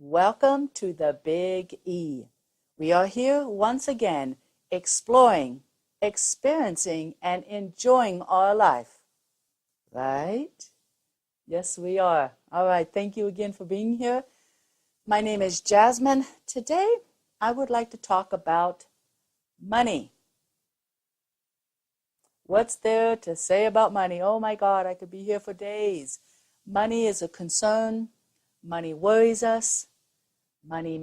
Welcome to the Big E. We are here once again exploring, experiencing, and enjoying our life. Right? Yes, we are. All right. Thank you again for being here. My name is Jasmin. Today, I would like to talk about money. What's there to say about money? Oh my God, I could be here for days. Money is a concern. Money worries us. Money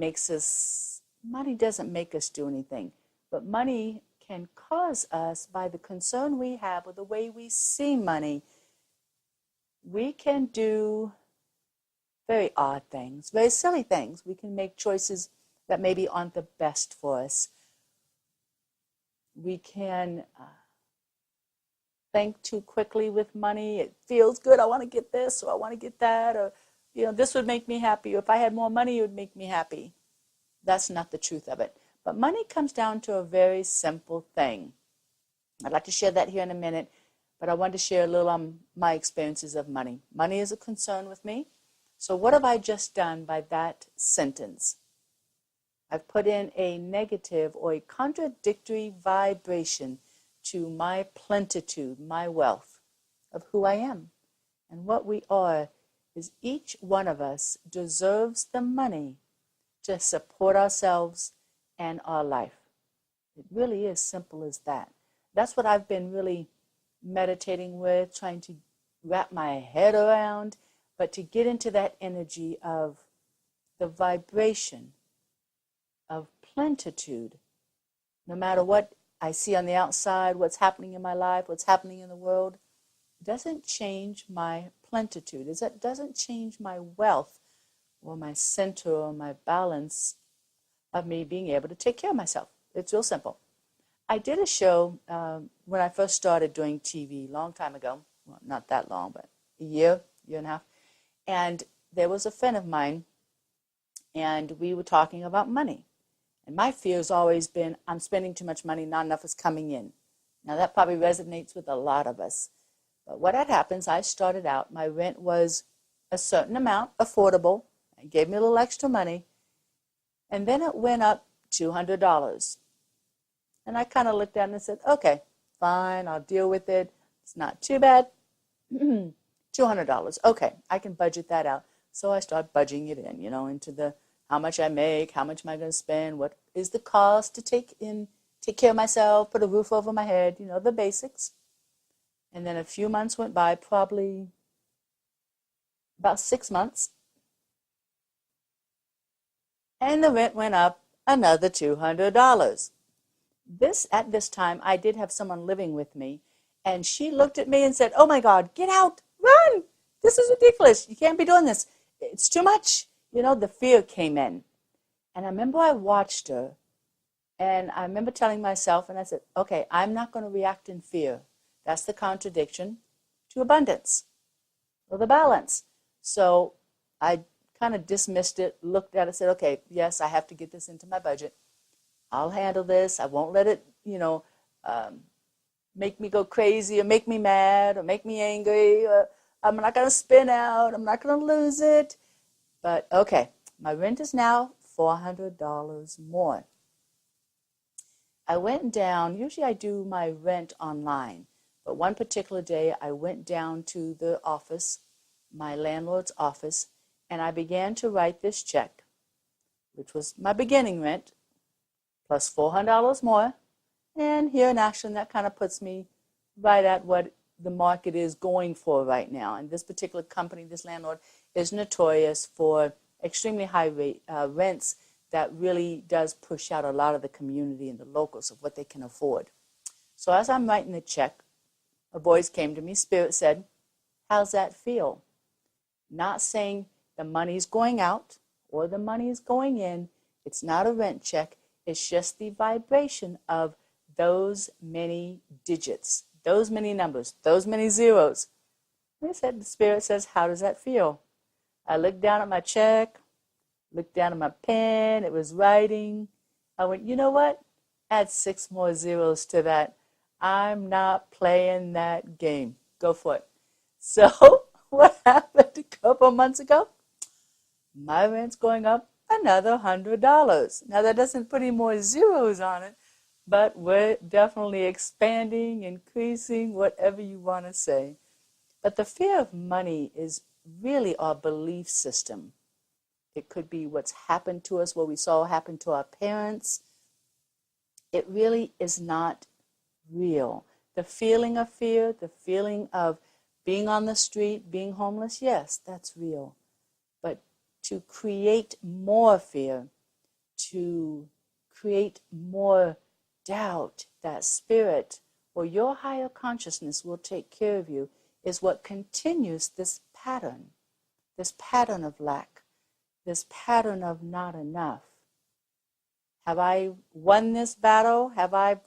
doesn't make us do anything, but money can cause us, by the concern we have or the way we see money, we can do very odd things, very silly things. We can make choices that maybe aren't the best for us. We can think too quickly with money. It feels good. I want to get this, or I want to get that, or this would make me happy. Or if I had more money, it would make me happy. That's not the truth of it. But money comes down to a very simple thing. I'd like to share that here in a minute, but I wanted to share a little on my experiences of money. Money is a concern with me. So what have I just done by that sentence? I've put in a negative or a contradictory vibration to my plentitude, my wealth, of who I am. And what we are is each one of us deserves the money to support ourselves and our life. It really is simple as that. That's what I've been really meditating with, trying to wrap my head around, but to get into that energy of the vibration of plentitude. No matter what I see on the outside, what's happening in my life, what's happening in the world, it doesn't change my plentitude. It doesn't change my wealth or my center or my balance of me being able to take care of myself. It's real simple. I did a show when I first started doing TV a long time ago. Well, not that long, but a year and a half. And there was a friend of mine, and we were talking about money. And my fear has always been, I'm spending too much money, not enough is coming in. Now that probably resonates with a lot of us. But what had happens, I started out, my rent was a certain amount, affordable. It gave me a little extra money. And then it went up $200. And I kind of looked at it and said, okay, fine, I'll deal with it. It's not too bad. $200. Okay, I can budget that out. So I start budgeting it in, into the how much I make, how much am I going to spend, what is the cost to take care of myself, put a roof over my head, the basics. And then a few months went by, probably about 6 months. And the rent went up another $200. At this time, I did have someone living with me, and she looked at me and said, oh my God, get out, run. This is ridiculous. You can't be doing this. It's too much. The fear came in. And I remember I watched her, and I remember telling myself, and I said, okay, I'm not going to react in fear. That's the contradiction to abundance, or the balance. So I kind of dismissed it, looked at it, said, okay, yes, I have to get this into my budget. I'll handle this. I won't let it, make me go crazy or make me mad or make me angry. Or I'm not going to spin out. I'm not going to lose it. But, okay, my rent is now $400 more. I went down. Usually I do my rent online. But one particular day I went down to the office, my landlord's office, and I began to write this check, which was my beginning rent, plus $400 more. And here in Ashland, that kind of puts me right at what the market is going for right now. And this particular company, this landlord, is notorious for extremely high rents that really does push out a lot of the community and the locals of what they can afford. So as I'm writing the check, a voice came to me, Spirit said, how's that feel? Not saying the money's going out or the money is going in. It's not a rent check. It's just the vibration of those many digits, those many numbers, those many zeros. And I said, the Spirit says, how does that feel? I looked down at my check, looked down at my pen. It was writing. I went, you know what? Add 6 more zeros to that. I'm not playing that game. Go for it. So what happened a couple months ago? My rent's going up another $100. Now that doesn't put any more zeros on it, but we're definitely expanding, increasing, whatever you want to say. But the fear of money is really our belief system. It could be what's happened to us, what we saw happen to our parents. It really is not real. The feeling of fear, the feeling of being on the street, being homeless, yes, that's real. But to create more fear, to create more doubt, that spirit or your higher consciousness will take care of you, is what continues this pattern of lack, this pattern of not enough. Have I won this battle? Have I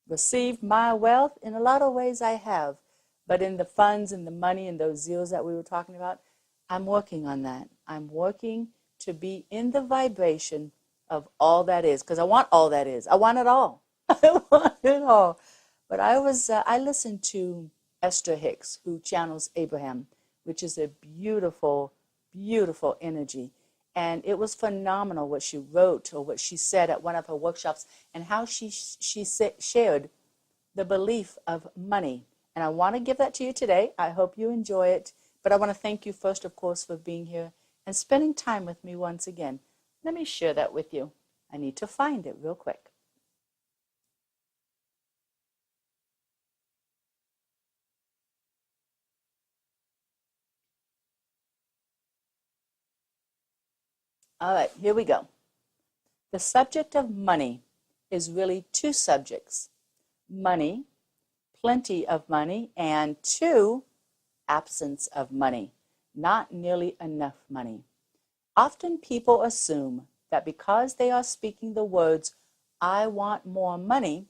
received my wealth? In a lot of ways I have. But in the funds and the money and those zeros that we were talking about, I'm working on that. I'm working to be in the vibration of all that is, because I want all that is. I want it all. I want it all. But I listened to Esther Hicks, who channels Abraham, which is a beautiful, beautiful energy. And it was phenomenal what she wrote or what she said at one of her workshops, and how she shared the belief of money. And I want to give that to you today. I hope you enjoy it. But I want to thank you first, of course, for being here and spending time with me once again. Let me share that with you. I need to find it real quick. All right, here we go. The subject of money is really two subjects. Money, plenty of money, and two, absence of money, not nearly enough money. Often people assume that because they are speaking the words, I want more money,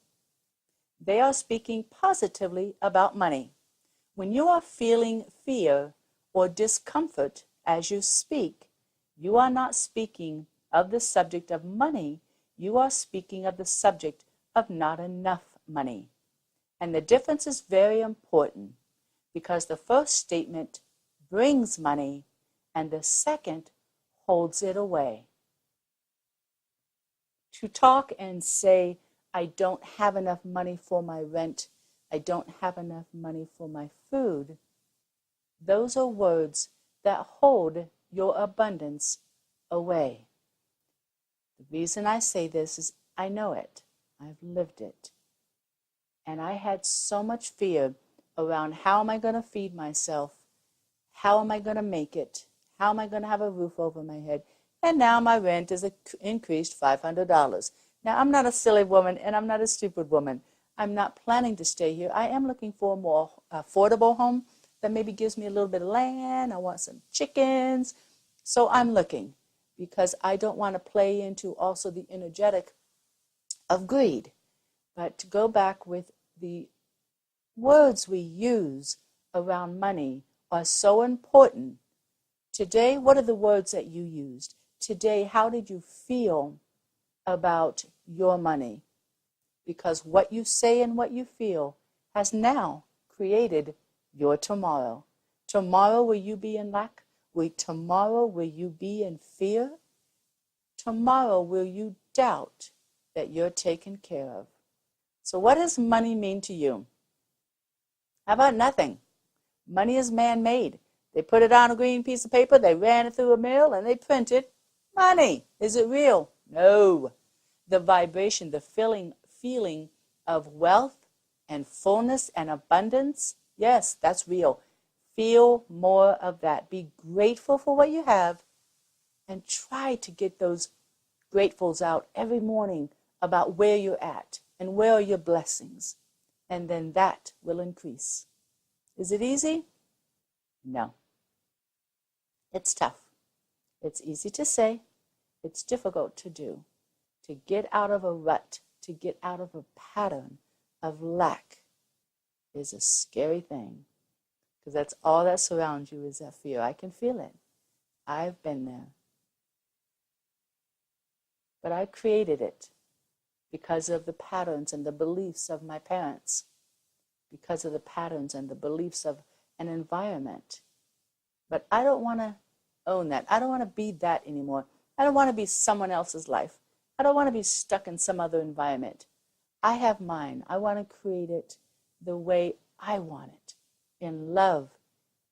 they are speaking positively about money. When you are feeling fear or discomfort as you speak, you are not speaking of the subject of money, you are speaking of the subject of not enough money. And the difference is very important, because the first statement brings money and the second holds it away. To talk and say, I don't have enough money for my rent, I don't have enough money for my food, those are words that hold your abundance away. The reason I say this is I know it. I've lived it. And I had so much fear around, how am I going to feed myself? How am I going to make it? How am I going to have a roof over my head? And now my rent is increased $500. Now, I'm not a silly woman and I'm not a stupid woman. I'm not planning to stay here. I am looking for a more affordable home that maybe gives me a little bit of land. I want some chickens. So I'm looking, because I don't want to play into also the energetic of greed. But to go back with the words we use around money are so important. Today, what are the words that you used? Today, how did you feel about your money? Because what you say and what you feel has now created your tomorrow. Tomorrow, will you be in lack? Tomorrow, will you be in fear? Tomorrow, will you doubt that you're taken care of? So what does money mean to you? How about nothing? Money is man-made. They put it on a green piece of paper, they ran it through a mill, and they printed money. Is it real? No. The vibration, the feeling of wealth and fullness and abundance, yes, that's real. Feel more of that. Be grateful for what you have, and try to get those gratefuls out every morning about where you're at and where are your blessings. And then that will increase. Is it easy? No. It's tough. It's easy to say. It's difficult to do. To get out of a rut, to get out of a pattern of lack is a scary thing, because that's all that surrounds you, is that fear. I can feel it. I've been there. But I created it because of the patterns and the beliefs of my parents, because of the patterns and the beliefs of an environment. But I don't want to own that. I don't want to be that anymore. I don't want to be someone else's life. I don't want to be stuck in some other environment. I have mine. I want to create it the way I want it, in love,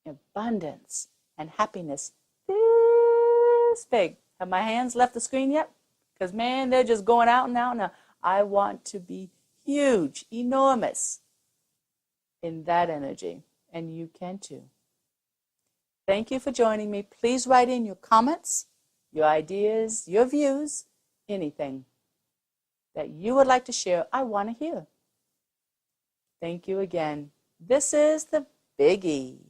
abundance, and happiness. This big. Have my hands left the screen yet? Because, man, they're just going out and out now. I want to be huge, enormous in that energy, and you can too. Thank you for joining me. Please write in your comments, your ideas, your views, anything that you would like to share. I want to hear. Thank you again. This is the Biggie.